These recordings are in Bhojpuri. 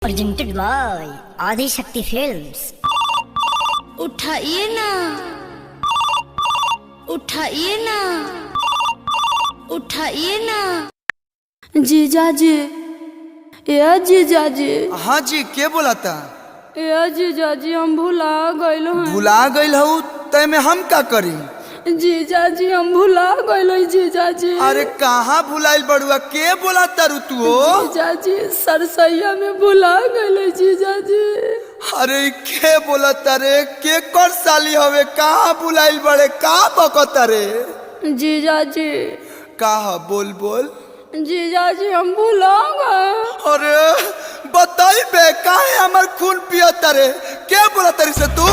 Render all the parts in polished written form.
प्रेजेंटेड बाय आदि शक्ति फिल्म्स। उठाइए ना, उठाइए ना, उठाइए ना। जीजा जी, ए जीजा जी। हाँ जी, के बोला था? ए जीजा जी, हम भुला गइल हैं। भुला गइल हूँ तय में हम का करी? जीजा जी, हम भुला गइल हैं जीजा जी। अरे कहाँ भुलाइल बड़ुआ? के बोला तारू तू? जीजा जी, सरसैया में भुला गइल हैं जीजा जी। अरे के बोला तारे? के कर साली हवे? कहाँ भुलाइल बड़े? का बकता रे? जीजा जी। कहा? बोल बोल। जीजा जी, हम भुला गए। अरे बताई बे, काहे हमर खून पिया तारे? के बोला तारी से तू?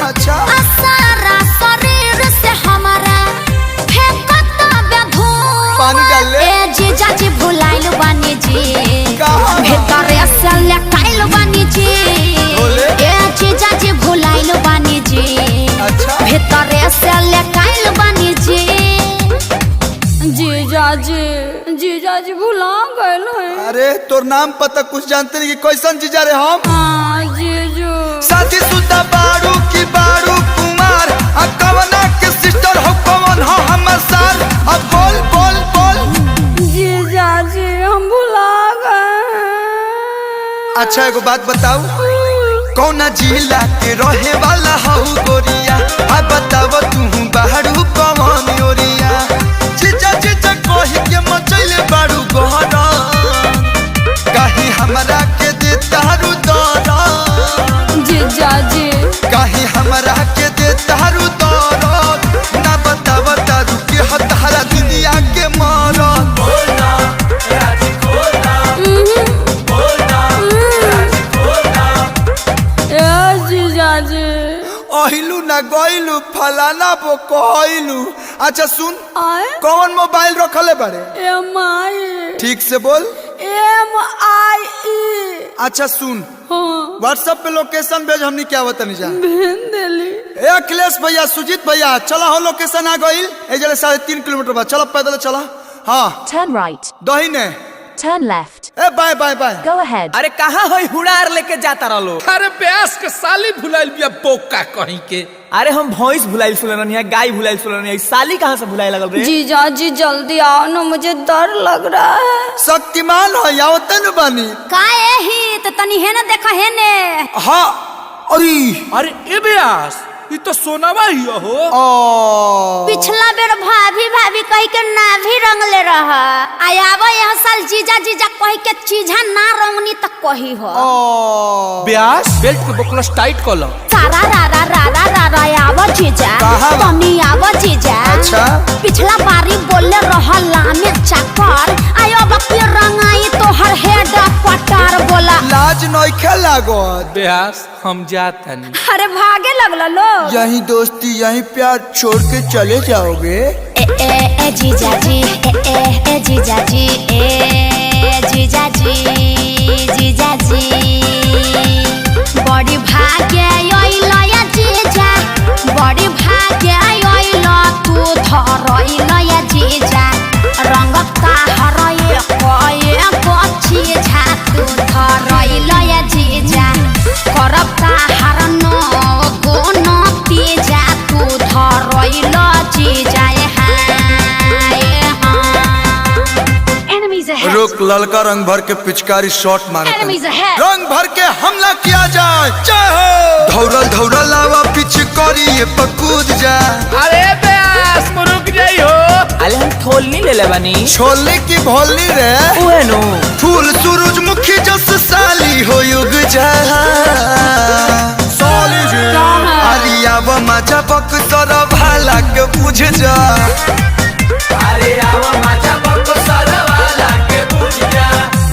अच्छा, शरीर से हमारा पानी डाल ले। जीजा जी भुलाइल बानी जी, कहाँ? भीतर से लटाइल बानी जी। बोले? जीजा जी भुलाइल बानी जी, अच्छा, भीतर से लटाइल बानी जी। जीजा जी, जीजा जी भुला गइल हैं। अरे तोर नाम पता कुछ जानते नहीं कि कैसन जीजा रे हम? हाँ जीजू। साथी सुदा बारू की बारू कुमार, अब कवना के सिस्टर हो, कवन हो हमर सार? अब बोल बोल बोल। जीजा जी, हम भुला गए। अच्छा एगो बात बताऊ, कौना जिला के रहे वाला हो गोरिया? अब बताव तू बाहरू कवन ओरिया? जीजा जीजा कही के मचैले बारू गोहरा, कहीं हमरा के दे तारू दरा। जीजा जी, कहीं हमरा के दे तारू दरा, ना बताव तारू के हतारा दुनिया के मारा। बोलना राजी खोलना, बोलना राजी खोलना। ए जीजा जी। अहिलू ना गइलू फलाना बो कहलू। अच्छा सुन, आए? कौन मोबाइल रखले बारे? MI। ठीक से बोल। MIE। अच्छा सुन, हाँ, व्हाट्सएप पे लोकेशन भेज, हमनी क्या बता नहीं जा। भेज देली। ए अखिलेश भैया, सुजीत भैया, चला हो, लोकेशन आ गइल। ए जले 3.5 किलोमीटर बाद, चलो पैदल चला। हाँ, Turn right. दहिने। Turn left. ए bye bye bye. Go ahead. अरे कहाँ है हुड़ार लेके जाता रहो? अरे प्यास के साली भुलाइल बिया बोका कहीं के। अरे हम भैंस भुलाइल सुन है, गाय भुलाइल सुन है, साली कहाँ से भुलाए लगल रे? जीजा जी जल्दी आओ ना, मुझे डर लग रहा है। शक्तिमान हो या तनु बानी? काहे ही तो तनी है ना, देखा है ने। हाँ, अरे अरे ए ब्यास, ये तो सोनावा ही हो। पिछला बेर भाभी भाभी कही के ना भी रंगले रहा, आयाबो यह साल जीजा जीजा कही के चीजा ना रंगनी तक कही हो। ब्यास बेल्ट के बकलस टाइट कर लो। सारा रा रा आवा जीजा, कहाँ? तनी आवा जीजा। अच्छा, पिछला बारी बोले रहा लामे चाकर, आयो बकी रंगाई तो हर हेड पटार बोला। लाज नइखे लागत? ब्यास हम जात नहीं। अरे भागे लगला लो। यही दोस्ती यही प्यार छोड़ के चले जाओगे? ए जीजा जी, ए जीजा जी, ए जीजा जी, जीजा जी। बड़ी भाग्य आइला या जीजा, बड़ी भाग्य आइला तू धरइला या जीजा। रंग का हरए कोए कोची झा तू धरइला या जीजा। करब का हरनो गोनो तीजा तू धरइला जीजा। Enemies ahead. रुक, ललका रंग भर के पिचकारी शॉट मारे। Enemies ahead. रंग भर के हमला किया जाए। जय हो। धौरल धौरल लावा पिचकारी ये पकूद जा। अरे ब्यास मुरुक जाई हो। अरे हम थोलनी ले ले बनी। छोले की भोली रे, उहे नु। फूल सूरजमुखी जस साली हो युग जा। साली जी आलिया व मजा बक सर भाला के बुझ जा। अरे आवा माचा बको सरवाला के पूछ जा।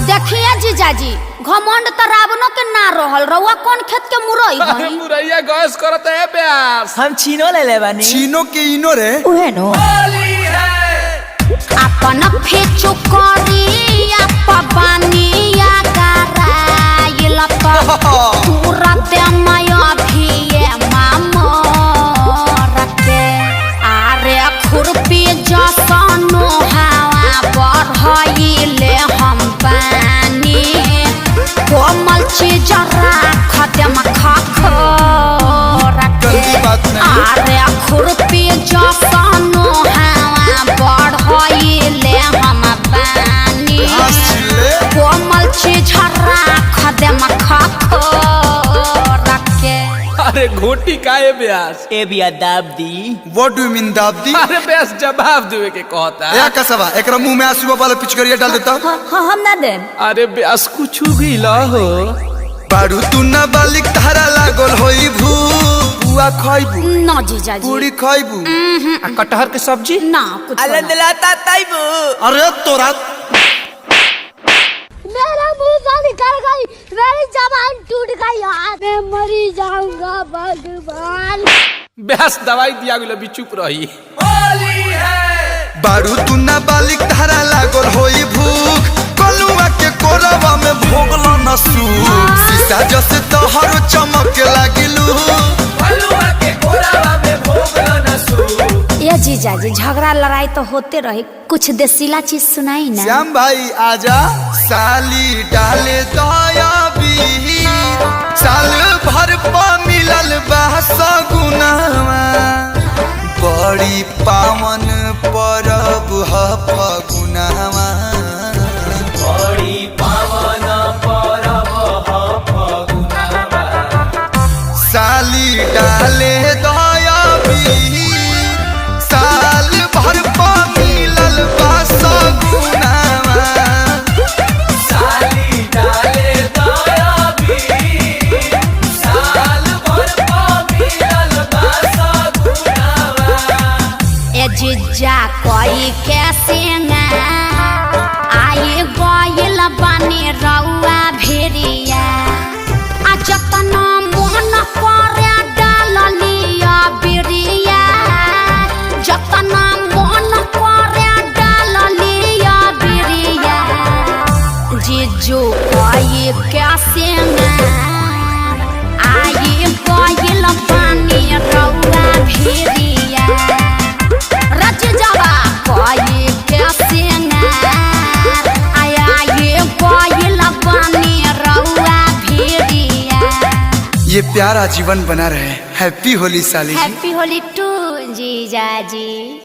देखिए जीजा जी, घमंड तो रावणों के ना रहल, रउआ कौन खेत के मुरई अरे हई? मुरैया गैस करत है ब्यास। हम छीनो ले ले बनी। चीनो के इनो रे। उहे नो। अपन फेचु करी अपबानिया कराइल तो तुरंत माया भी मामो रखे। आरे खुरपी अरे घोटी काहे ब्यास? ए बिया दाब दी। व्हाट डू यू मीन दाबदी? अरे ब्यास जवाब देवे के कहता है। या कसवा एकरा मुंह में आंसू वाला पिचकारिया डाल देता। हम ना देम। अरे ब्यास कुछ भी ला हो। बारू तू ना बालिक धारा लागल होई भू। बुआ खाइबू, ना जीजा जी पूरी खाइबू। आ कटहर के सब्जी? ना कुछ ना। दिलाता ताइबू। अरे तोरा मेरा मुंह से निकल गई, मेरी जबान टूट गई यार, मैं मरी जाऊंगा भगवान। ब्यास दवाई दिया गेलो भी चुप रही। बारू तू ना बालिक धारा लागल होई भूख। कलुआ के कोरवा में भोगलो न सूख। सीसा जैसे तोहर चमक लागिलू। कलुआ के कोरावा में भोगलो न सूख। ये जीजा जी झगड़ा लड़ाई तो होते रहे, कुछ देसीला चीज सुनाई ना। श्याम भाई आजा। साली डाले दया बीर, साल भर पा मिलल बा सगुनावा। बड़ी पावन परब ह फगुनावा। बड़ी पावन परब ह फगुनावा। साली डाले दया बीर, साल भर पा मिलल बा सगुनावा। साली डाले दया बीर, साल भर पा मिलल बा सगुनावा। ए जीजा कोई कैसे ना आए गइल बानी रउआ भेरिया। आ जतना मन करे डाल लिया बिरिया, जतना मन करे डाल लिया बिरिया। जीजू कोई कैसे ना आए गइल बानी रउआ भेरिया। रच जावा कोई कैसे ना आया ये कोई लबानी रउआ भेड़िया। ये प्यारा जीवन बना रहे। हैप्पी होली साली जी। हैप्पी होली टू जीजा जी।